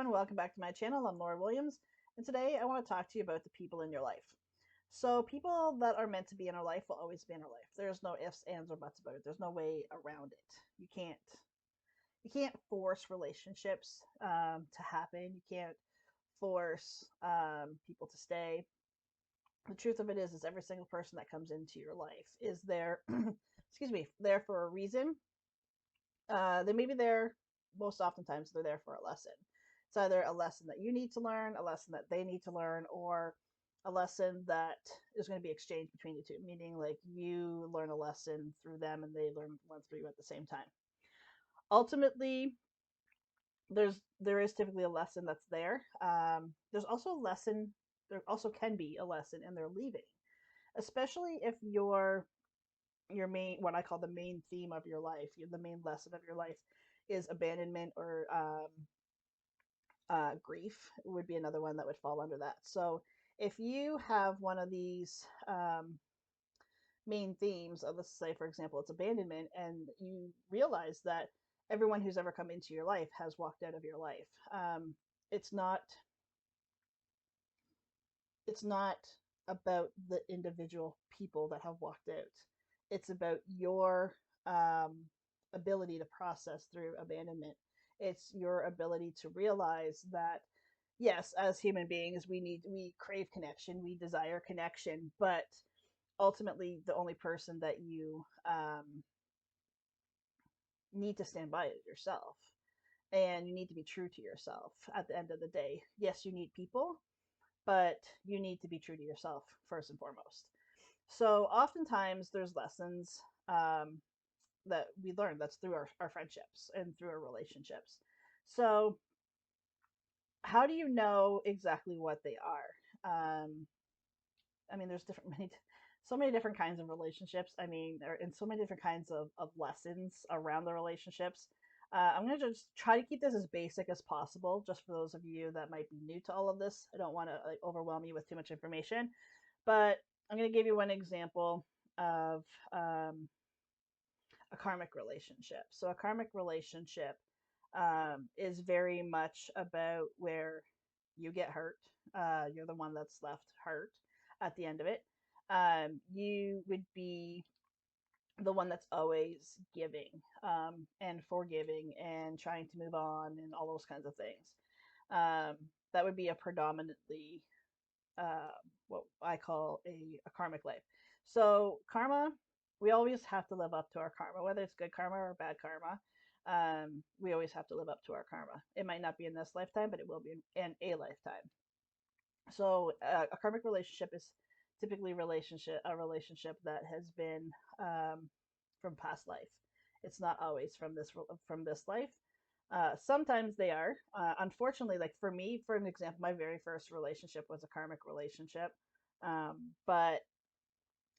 everyone, welcome back to my channel. I'm Laura Williams, and today I want to talk to you about the people in your life. So people that are meant to be in our life will always be in our life. There's no ifs, ands, or buts about it. There's no way around it. You can't force relationships to happen. You can't force people to stay. The truth of it is every single person that comes into your life is there, excuse me, there for a reason. They may be there, most oftentimes they're there for a lesson. It's either a lesson that you need to learn, a lesson that they need to learn, or a lesson that is going to be exchanged between you two, meaning like you learn a lesson through them and they learn one through you at the same time. Ultimately, there is typically a lesson that's there. There's also a lesson. There also can be a lesson in their leaving, especially if your main, what I call the main theme of your life, the main lesson of your life is abandonment or grief would be another one that would fall under that. So if you have one of these main themes of, let's say, for example, it's abandonment, and you realize that everyone who's ever come into your life has walked out of your life, it's not it's not about the individual people that have walked out. It's about your ability to process through abandonment. It's your ability to realize that yes, as human beings, we crave connection, we desire connection, but ultimately, the only person that you need to stand by is yourself, and you need to be true to yourself. At the end of the day, yes, you need people, but you need to be true to yourself first and foremost. So oftentimes there's lessons that we learn that's through our friendships and through our relationships. So how do you know exactly what they are? I mean, there's so many different kinds of relationships. I mean, and so many different kinds of lessons around the relationships. I'm going to just try to keep this as basic as possible, just for those of you that might be new to all of this. I don't want to like overwhelm you with too much information, but I'm going to give you one example of a karmic relationship. So a karmic relationship is very much about where you get hurt. You're the one that's left hurt at the end of it. You would be the one that's always giving and forgiving and trying to move on and all those kinds of things. That would be a predominantly uh, what I call a karmic life. So karma, we always have to live up to our karma, whether it's good karma or bad karma. We always have to live up to our karma. It might not be in this lifetime, but it will be in a lifetime. So a karmic relationship is typically a relationship that has been from past life. It's not always from this life. Sometimes they are. Unfortunately, like for me, for an example, my very first relationship was a karmic relationship. But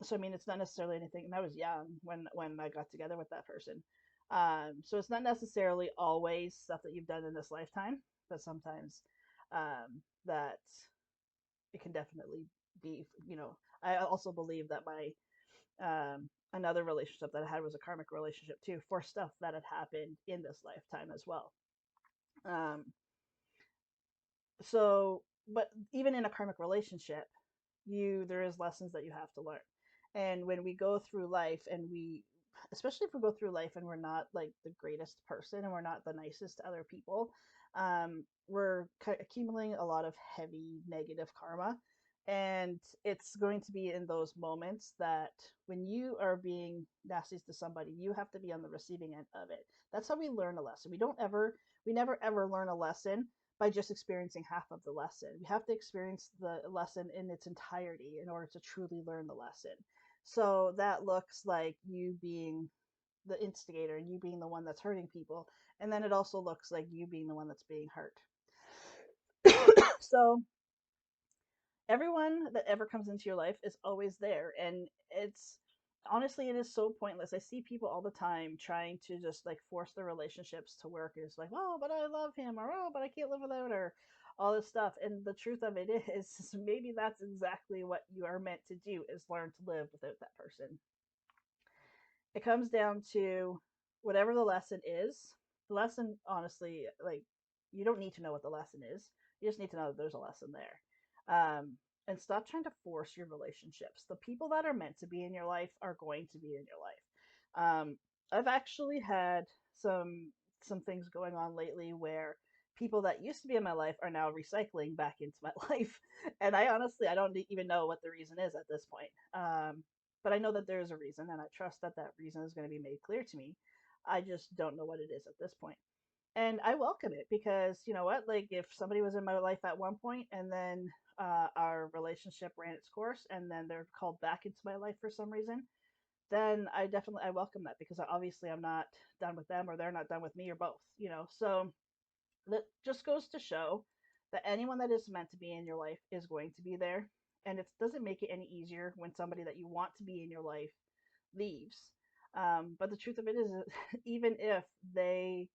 so I mean, it's not necessarily anything. And I was young when I got together with that person. So it's not necessarily always stuff that you've done in this lifetime, but sometimes that it can definitely be. I also believe that my another relationship that I had was a karmic relationship too, for stuff that had happened in this lifetime as well. Um, but even in a karmic relationship, there is lessons that you have to learn. And when we go through life, and especially if we go through life and we're not like the greatest person and we're not the nicest to other people, we're accumulating a lot of heavy negative karma. And it's going to be in those moments that when you are being nasty to somebody, you have to be on the receiving end of it. That's how we learn a lesson. We never ever learn a lesson by just experiencing half of the lesson. We have to experience the lesson in its entirety in order to truly learn the lesson. So that looks like you being the instigator and you being the one that's hurting people. And then it also looks like you being the one that's being hurt. So everyone that ever comes into your life is always there. And it's honestly, it is so pointless. I see people all the time trying to just like force their relationships to work. It's like, oh, but I love him, or oh, but I can't live without her, all this stuff. And the truth of it is maybe that's exactly what you are meant to do, is learn to live without that person. It comes down to whatever the lesson is. The lesson, honestly, like You don't need to know what the lesson is. You just need to know that there's a lesson there. And stop trying to force your relationships. The people that are meant to be in your life are going to be in your life. I've actually had some things going on lately where people that used to be in my life are now recycling back into my life, and I don't even know what the reason is at this point. But I know that there is a reason, and I trust that that reason is going to be made clear to me. I just don't know what it is at this point. And I welcome it because you know what? Like, if somebody was in my life at one point and then our relationship ran its course and then they're called back into my life for some reason, then I welcome that because obviously I'm not done with them or they're not done with me or both, you know. So that just goes to show that anyone that is meant to be in your life is going to be there. And it doesn't make it any easier when somebody that you want to be in your life leaves. But the truth of it is, even if they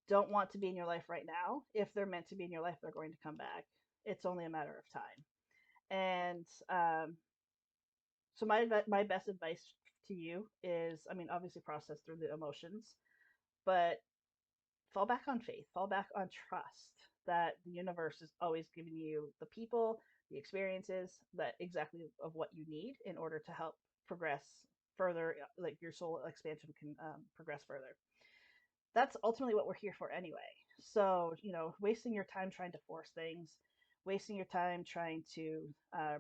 don't want to be in your life right now, if they're meant to be in your life, they're going to come back. It's only a matter of time. And so my best advice to you is, I mean, obviously process through the emotions, but fall back on faith, fall back on trust that the universe is always giving you the people, the experiences that exactly of what you need in order to help progress further, like your soul expansion can progress further. That's ultimately what we're here for anyway. So, you know, wasting your time trying to force things, wasting your time trying to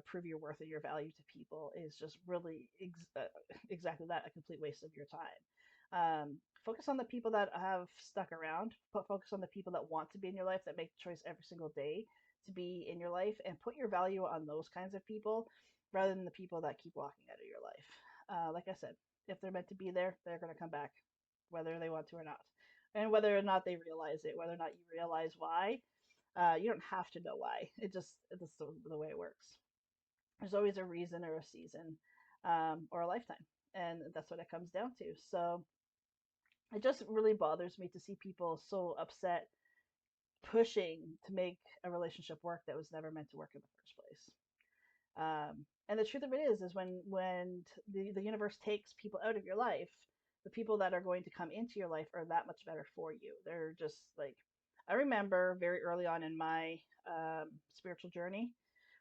prove your worth or your value to people is just really exactly that, a complete waste of your time. Focus on the people that have stuck around, focus on the people that want to be in your life, that make the choice every single day to be in your life, and put your value on those kinds of people rather than the people that keep walking out of your life. Like I said, if they're meant to be there, they're going to come back, whether they want to or not. And whether or not they realize it, whether or not you realize why, you don't have to know why. It's the way it works. There's always a reason or a season, or a lifetime, and that's what it comes down to. So it just really bothers me to see people so upset pushing to make a relationship work that was never meant to work in the first place. And the truth of it is when the universe takes people out of your life, the people that are going to come into your life are that much better for you. They're just like, I remember very early on in my spiritual journey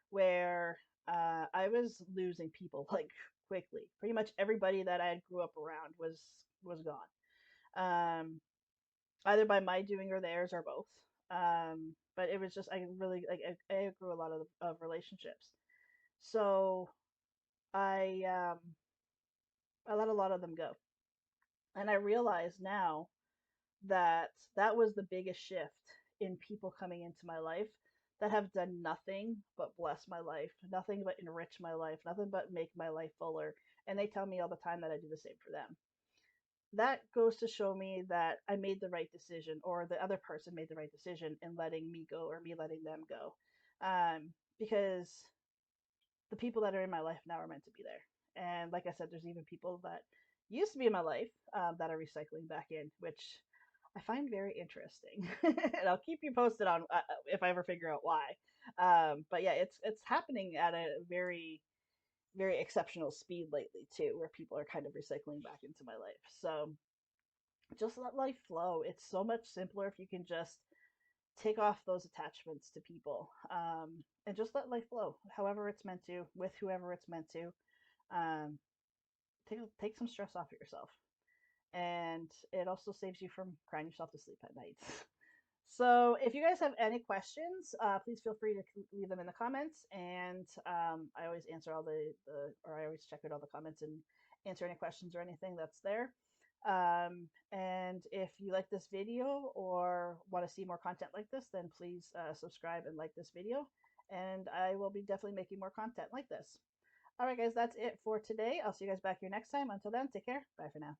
where I was losing people like quickly. Pretty much everybody that I grew up around was gone, either by my doing or theirs or both. But it was just I really like I grew a lot of relationships. So I let a lot of them go. And I realize now that that was the biggest shift in people coming into my life that have done nothing but bless my life, nothing but enrich my life, nothing but make my life fuller. And they tell me all the time that I do the same for them. That goes to show me that I made the right decision, or the other person made the right decision in letting me go or me letting them go. Because the people that are in my life now are meant to be there. And like I said, there's even people that used to be in my life that are recycling back in, which I find very interesting. And I'll keep you posted on if I ever figure out why. But yeah, it's happening at a very exceptional speed lately too, where people are kind of recycling back into my life. So just let life flow. It's so much simpler if you can just take off those attachments to people, and just let life flow however it's meant to, with whoever it's meant to. um, take some stress off of yourself, and it also saves you from crying yourself to sleep at night. So if you guys have any questions, please feel free to leave them in the comments, and I always answer or I always check out all the comments and answer any questions or anything that's there. And if you like this video or want to see more content like this, then please subscribe and like this video, and I will be definitely making more content like this. All right, guys, that's it for today. I'll see you guys back here next time. Until then, take care. Bye for now.